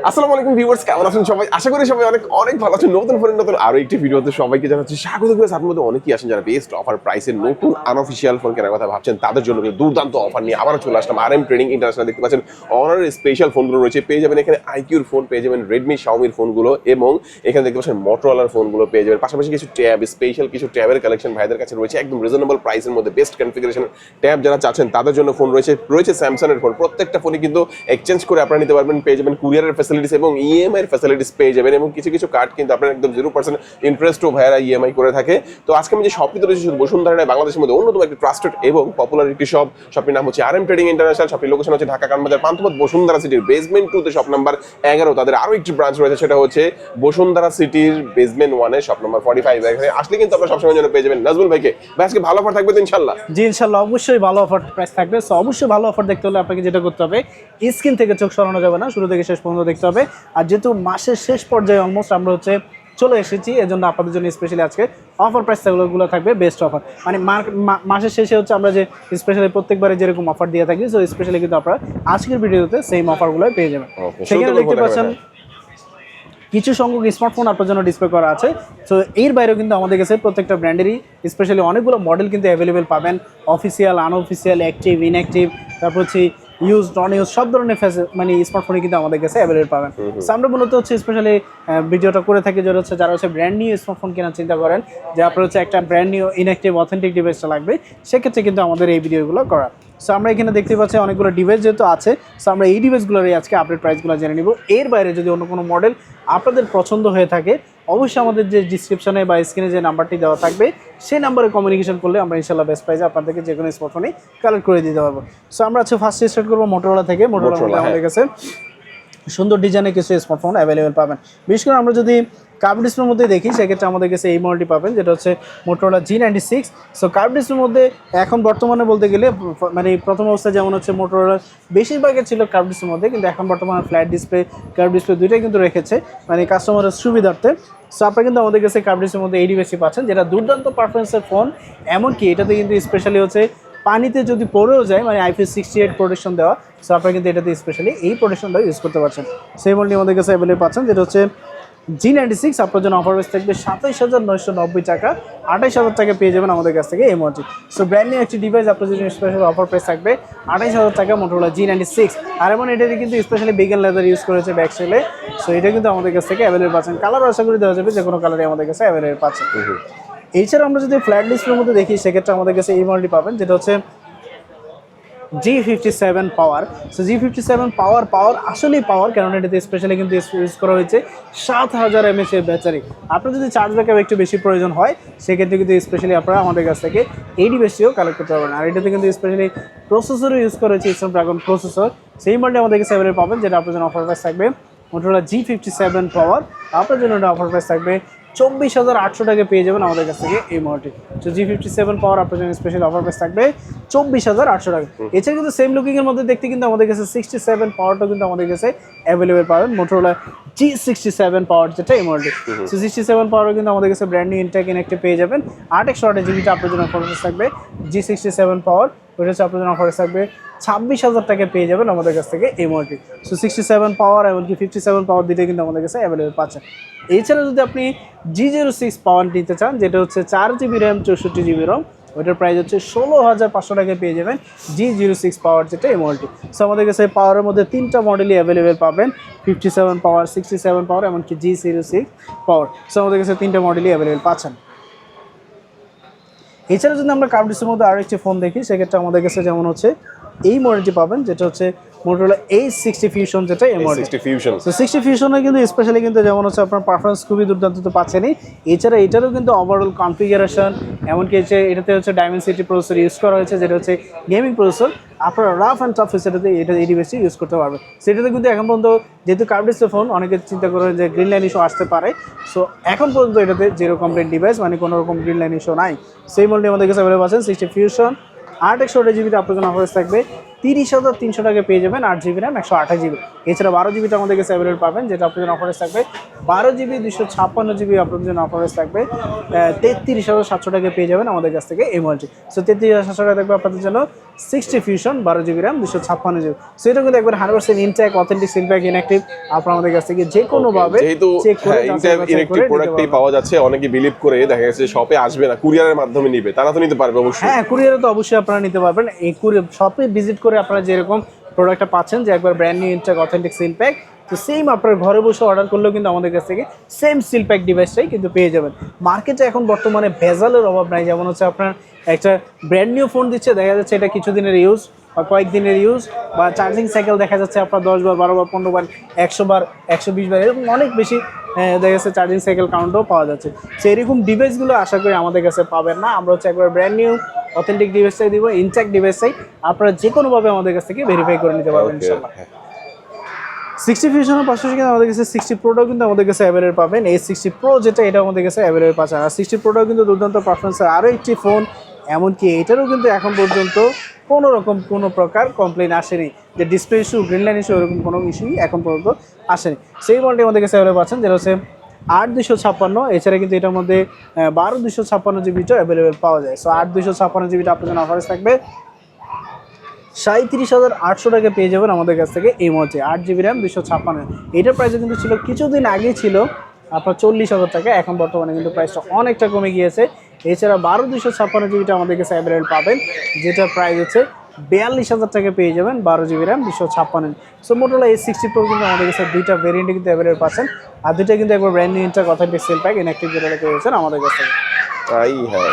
আসসালামু আলাইকুম ভিউয়ার্স, কেমন আছেন সবাই? আশা করি সবাই অনেক অনেক ভালো আছেন। নতুন ফোনের নতুন আরো একটি ভিডিওতে সবাইকে জানাচ্ছি স্বাগত। আপনার মধ্যে অনেকেই আছেন যারা বেস্ট অফার প্রাইসের নতুন আনঅফিশিয়াল ফোন কেনার কথা ভাবছেন, তাদের জন্য দুর্দান্ত অফার নিয়ে আবার চলে আসলাম। RM ট্রেডিং ইন্টারন্যাশনাল দেখতে পাচ্ছেন অনারের স্পেশাল ফোনগুলো রয়েছে, পেয়ে যাবেন এখানে আইকিউর ফোন, পেয়ে যাবেন রেডমি শাওমির ফোনগুলো, এবং এখানে দেখতে পাচ্ছেন মোটরোলার ফোনগুলো পেয়ে যাবেন। পাশাপাশি কিছু ট্যাব, স্পেশাল কিছু ট্যাবের কালেকশন ভাইদের কাছে রয়েছে একদম রিজনেবল প্রাইসের মধ্যে। বেস্ট কনফিগারেশন ট্যাব যারা চাচ্ছেন তাদের জন্য ফোন রয়েছে স্যামসাং এর ফোন। প্রত্যেকটা ফোনই কিন্তু এক্সচেঞ্জ করে আপনারা নিতে পারবেন, পেয়ে যাবেন কুরিয়ারের ফ্যাসিলিটিস এবং ইএমআই এর ফ্যাসিলিটিস পেয়ে যাবেন, এবং কিছু কিছু কার্ড কিন্তু আপনারা একদম 0% ইন্টারেস্টও ভাইরা ইএমআই করে থাকে। তো আজকে আমি যে শপটিতে রয়েছে শুধু বসুন্ধরা নয়, বাংলাদেশের মধ্যে অন্যতম একটি ট্রাস্টেড এবং পপুলার একটি শপ। শপটির নাম হচ্ছে RM ট্রেডিং ইন্টারন্যাশনাল। শপটির লোকেশন হচ্ছে ঢাকা কানবাজার পান্থপথ বসুন্ধরা সিটির বেসমেন্ট 2 তে শপ নাম্বার 11। তাদের আরো একটি ব্রাঞ্চ রয়েছে, সেটা হচ্ছে বসুন্ধরা সিটির বেসমেন্ট 1 এ শপ নাম্বার 45। এখানে আসলে কিন্তু আপনারা সবসময় জন্য পেয়ে যাবেন নাজমুল ভাইকে। ভাই আজকে ভালো অফার থাকবে তো ইনশাআল্লাহ? জি ইনশাআল্লাহ, অবশ্যই ভালো অফার প্রাইস থাকবে। সো অবশ্যই ভালো অফার দেখতে হলে আপনাকে যেটা করতে হবে, স্ক্রিন থেকে চোখ সরানো যাবে না, শুরু থেকে শেষ পর্যন্ত দেখতে হবে। আর যেহেতু মাসের শেষ পর্যায়ে অলমোস্ট আমরা চলে এসেছি, এজন্য আপনাদের জন্য স্পেশালি আজকে অফার প্রাইসগুলো থাকবে বেস্ট অফার। মানে মাসের শেষে আমরা যে স্পেশালি প্রত্যেকবারে যেরকম অফার দিয়ে থাকি, সো স্পেশালি কিন্তু আপনারা আজকের ভিডিওতে সেম অফারগুলো পেয়ে যাবেন। সেখানে দেখতে পাচ্ছেন কিছু সংখ্যক স্মার্টফোন আপনার জন্য ডিসপ্লে করা আছে। সো এর বাইরেও কিন্তু আমাদের কাছে প্রত্যেকটা ব্র্যান্ডেরই স্পেশালি অনেকগুলো মডেল কিন্তু অ্যাভেলেবেল পাবেন। অফিসিয়াল, আনঅফিসিয়াল, অ্যাক্টিভ, ইনঅ্যাক্টিভ, তারপর ইউজ, নন ইউজ সব ধরনের মানে স্মার্টফোনই কিন্তু আমাদের কাছে অ্যাভেলেবেল পাবেন। সো আমরা মূলত স্পেশালি ভিডিওটা করে থাকি যারা ব্র্যান্ড নিউ স্মার্টফোন কেনার চিন্তা করেন, যে আপনার একটা ব্র্যান্ড নিউ ইনঅ্যাক্টিভ অথেন্টিক ডিভাইসটা লাগবে, সেক্ষেত্রে কিন্তু আমাদের এই ভিডিওগুলো করা। সো আমরা এখানে দেখতে পাচ্ছি অনেকগুলো ডিভাইস যেহেতু আছে, সো আমরা এই ডিভাইসগুলোরই আজকে আপডেট প্রাইসগুলো জেনে নিব। এর বাইরে যদি অন্য কোনো মডেল আপনাদের পছন্দ হয়ে থাকে, অবশ্যই আমাদের যে ডিসক্রিপশনে বা স্ক্রিনে যে নাম্বারটি দেওয়া থাকবে, সেই নাম্বারে কমিউনিকেশন করলে আমরা ইনশাআল্লাহ বেস্ট প্রাইসে আপনাদেরকে যে কোনো স্মার্টফোনই কালেক্ট করে দিতে পারবো। সো আমরা ফার্স্ট স্টার্ট করবো মোটরোলা থেকে। মোটরোলা আমাদের কাছে সুন্দর ডিজাইনের কিছু স্মার্টফোন অ্যাভেলেবেল পাবেন। বিশেষ করে আমরা যদি কার্ভ ডিসপ্লের মধ্যে দেখি, সেক্ষেত্রে আমাদের কাছে এই মডেলটি পাবেন, যেটা হচ্ছে মোটরোলা G96। সো কার্ভ ডিসপ্লের মধ্যে এখন বর্তমানে বলতে গেলে মানে প্রথম অবস্থায় যেমন মোটরোলা বেশিরভাগই ছিল কার্ভ ডিসপ্লের মধ্যে, কিন্তু এখন বর্তমানে ফ্ল্যাট ডিসপ্লে, কার্ভ ডিসপ্লে দুইটাই কিন্তু রেখেছে মানে কাস্টমারের সুবিধার্থে। সো আপনারা কিন্তু আমাদের কাছে কার্ভ ডিসপ্লের মধ্যে এই ডিভাইসটি পাচ্ছেন, যেটা দুর্দান্ত পারফরমেন্সের ফোন। এমনকি এটাতে কিন্তু স্পেশালি পানিতে যদি পড়েও যায় মানে IP68 প্রোটেকশন দেওয়া। সো আপনারা কিন্তু এটাতে স্পেশালি এই প্রোটেকশনটা ইউজ করতে পারছেন। সেই মডেলটি আমাদের কাছে অ্যাভেলেবল পাচ্ছেন, যেটা হচ্ছে G96। আপনার জন্য অফার প্রাইস থাকবে 27,990 টাকা, 28,000 টাকা পেয়ে যাবেন আমাদের কাছ থেকে এই মডেলটি। সো ব্র্যান্ড নিউ একটি ডিভাইস আপনার জন্য স্পেশাল অফার প্রাইস থাকবে 28,000 টাকা, মোটরোলা G96। আর এমন এটাতে কিন্তু স্পেশালি বিগেন লেদার ইউজ করেছে ব্যাক সেলে। সো এটা কিন্তু আমাদের কাছ থেকে অ্যাভেলেবল পাচ্ছেন। কালার আশা করি দেওয়া যাবে, যে কোনো কালারই আমাদের কাছে অ্যাভেলেবল পাচ্ছেন। এছাড়া আমরা যদি ফ্ল্যাট ডিসপ্লের মধ্যে দেখি, সেক্ষেত্রে আমাদের কাছে এই মডেলটি পাবেন, যেটা হচ্ছে G57 পাওয়ার। সো G57 পাওয়ার আসলেই পাওয়ার, কারণ এটাতে স্পেশালি কিন্তু ইউজ করা হয়েছে 7000 mAh এর ব্যাটারি। আপনার যদি চার্জ ব্যাকআপ একটু বেশি প্রয়োজন হয়, সেক্ষেত্রে কিন্তু স্পেশালি আপনারা আমাদের কাছ থেকে এই ডিভাইসটিও কালেক্ট করতে পারবেন। আর এটাতে কিন্তু স্পেশালি প্রসেসরও ইউজ করা হয়েছে, স্ন্যাপড্রাগন প্রসেসর। সেই মডেলটি আমাদের কাছে অ্যাভেলেবল পাবেন, যেটা আপনার জন্য অফার প্রাইস থাকবে মোটরোলা G57 পাওয়ার। আপনার জন্য এটা অফার প্রাইস থাকবে 24,800 টাকা পেয়ে যাবেন আমাদের কাছ থেকে এই মডেলটি। তো G57 পাওয়ার আপনার জন্য স্পেশাল অফার প্রাইস থাকবে 24,800 টাকা। এছাড়া কিন্তু সেম লুকিংয়ের মধ্যে দেখতে কিন্তু আমাদের কাছে 67 পাওয়ারটাও কিন্তু আমাদের কাছে অ্যাভেলেবেল পাবেন, মোটরোলা G67 পাওয়ার, যেটা এই মডেলটি। সো 67 পাওয়ারও কিন্তু আমাদের কাছে ব্র্যান্ড নিউ ইনটেক ইনঅ্যাক্টিভ পেয়ে যাবেন। 8/128 জিবিটা আপনার জন্য অফার প্রাইস থাকবে G67 পাওয়ার, ওইটা হচ্ছে আপনার জন্য অফার প্রাইস থাকবে 26,000 টাকা পেয়ে যাবেন আমাদের কাছ থেকে এই মডেলটি। সো 67 পাওয়ার এমনকি 57 পাওয়ার দুটোই কিন্তু আমাদের কাছে অ্যাভেলেবেল পাচ্ছেন। এছাড়া যদি আপনি G06 পাওয়ার নিতে চান, যেটা হচ্ছে 4GB র্যাম 64GB রম, ওইটার প্রাইস হচ্ছে 16,500 টাকায় পেয়ে যাবেন G06 পাওয়ার, যেটা এই মডেলটি। সো আমাদের কাছে পাওয়ারের মধ্যে 3টা মডেলই অ্যাভেলেবেল পাবেন, 57 পাওয়ার, 67 পাওয়ার, এমনকি G06 পাওয়ার। সো আমাদের কাছে 3টা মডেলই অ্যাভেলেবেল পাচ্ছেন। এছাড়া যদি আমরা কার্ভ ডিসপ্লের মধ্যে আরও একটি ফোন দেখি, সেক্ষেত্রে আমাদের কাছে যেমন এই মডেলটি পাবেন, যেটা হচ্ছে মোটরোলা H60 ফিউশন, যেটা এই মডেল। তো 60 ফিউশনে কিন্তু স্পেশালি কিন্তু যেমন আপনার পারফরমেন্স খুবই দুর্দান্ত তো পাচ্ছেনই। এছাড়া এটারও কিন্তু ওভারঅল কনফিগারেশন, এমনকি এটাতে ডায়মেনসিটি প্রসেসর ইউজ করা হয়েছে, যেটা হচ্ছে গেমিং প্রসেসর। আপনারা রাফ অ্যান্ড টাফ সেটাতে এই ডিভাইসটি ইউজ করতে পারবেন। সেটাতে কিন্তু এখন পর্যন্ত যেহেতু কার্ভ ডিসপ্লে ফোন, অনেকে চিন্তা করেন যে গ্রিন লাইন ইস্যু আসতে পারে। সো এখন পর্যন্ত এটাতে জিরো কমপ্লেন ডিভাইস, মানে কোনো রকম গ্রিন লাইন ইস্যু নাই। সেই মডেলটি আমাদের কাছে অ্যাভেলেবল আছেন 60 ফিউশন। 8/128 জিবিটা আপনার জন্য অফার থাকবে 30,300 টাকা পেয়ে যাবেন, 8GB র্যাম 128GB। এছাড়া 12GBটা আমাদের কাছে অ্যাভেলেবল পাবেন, যেটা আপনার জন্য অফার থাকবে 12GB 256GB আপনার জন্য অফার থাকবে 33,700 টাকা পেয়ে যাবেন আমাদের কাছ থেকে এই মডেলটি। সো 33,700 টাকা থাকবে আপনাদের জন্য 60 fusion 12 GB RAM 256 GB। So এটা কিন্তু একবার 100% intact authentic seal pack inactive, আপনার আমাদের কাছ থেকে যে কোনো ভাবে যেহেতু চেক করে ইলেকট্রিক প্রোডাক্টই পাওয়া যাচ্ছে, অনেকে বিলিভ করে দেখা যাচ্ছে শপে আসবে না, কুরিয়ারের মাধ্যমে নিবে, তারা তো নিতে পারবে অবশ্যই। হ্যাঁ, কুরিয়ারে তো অবশ্যই আপনারা নিতে পারবেন। এই কুরিয়ার শপে ভিজিট করে আপনারা যেরকম প্রোডাক্টটা পাচ্ছেন যে একবার brand new intact authentic seal pack, তো সেম আপনার ঘরে বসে অর্ডার করলেও কিন্তু আমাদের কাছ থেকে সেম সিল প্যাক ডিভাইসটাই কিন্তু পেয়ে যাবেন। মার্কেটে এখন বর্তমানে ভেজালের অভাব নাই, যেমন হচ্ছে আপনার একটা ব্র্যান্ড নিউ ফোন দিচ্ছে, দেখা যাচ্ছে এটা কিছুদিনের ইউজ বা কয়েকদিনের ইউজ, বা চার্জিং সাইকেল দেখা যাচ্ছে আপনার 10 বার 12 বার 15 বার 100 বার 120 বার এরকম অনেক বেশি দেখা যাচ্ছে চার্জিং সাইকেল কাউন্টও পাওয়া যাচ্ছে। সো এরকম ডিভাইসগুলো আশা করি আমাদের কাছে পাবেন না। আমরা হচ্ছে একবার ব্র্যান্ড নিউ অথেন্টিক ডিভাইসটাই দিব, ইনট্যাক্ট ডিভাইসটাই আপনারা যে কোনোভাবে আমাদের কাছ থেকে ভেরিফাই করে নিতে পারবেন ইনশাআল্লাহ। 60 ফিউশনের পাশাপাশি কিন্তু আমাদের কাছে 60 প্রোটাও কিন্তু আমাদের কাছে অ্যাভেলেবল পাবেন। এই 60 প্রো যেটা, এটা আমাদের কাছে অ্যাভেলেবল পাচ্ছেন। আর 60 প্রোটাও কিন্তু দুর্দান্ত পারফরমেন্সের আরও একটি ফোন, এমনকি এটারও কিন্তু এখন পর্যন্ত কোনো প্রকার কমপ্লেন আসেনি যে display issue, green line issue, এরকম কোনো ইস্যুই এখন পর্যন্ত আসেনি। সেই মডেলটি আমাদের কাছে অ্যাভেলেবল পাচ্ছেন, যেটা হচ্ছে 8256। এছাড়া কিন্তু এটার মধ্যে 12256 জিবিটাও অ্যাভেলেবল পাওয়া যায়। সো 8256 জিবিটা আপনার জন্য অফারেজ থাকবে 37,800 টাকা পেয়ে যাবেন আমাদের কাছ থেকে এই মুহূর্তে। 8 GB র্যাম 256, এটার প্রাইসও কিন্তু ছিল কিছুদিন আগে ছিল আপনার 40,000 টাকা, এখন বর্তমানে কিন্তু প্রাইসটা অনেকটা কমে গিয়েছে। এছাড়া 12256 জিবিটা আমাদের কাছে অ্যাভেলেবল পাবেন, যেটা প্রাইস হচ্ছে 42,000 টাকা পেয়ে যাবেন 12 GB RAM 256। So Motorola A60 Pro কিন্তু আমাদের কাছে দুইটা ভেরিয়েন্টে কিন্তু অ্যাভেলেবল পাচ্ছেন, আর দুইটা কিন্তু একবার brand new intact authentic seal pack inactive যেটা পেয়েছেন আমাদের কাছ থেকে। তাই হ্যাঁ।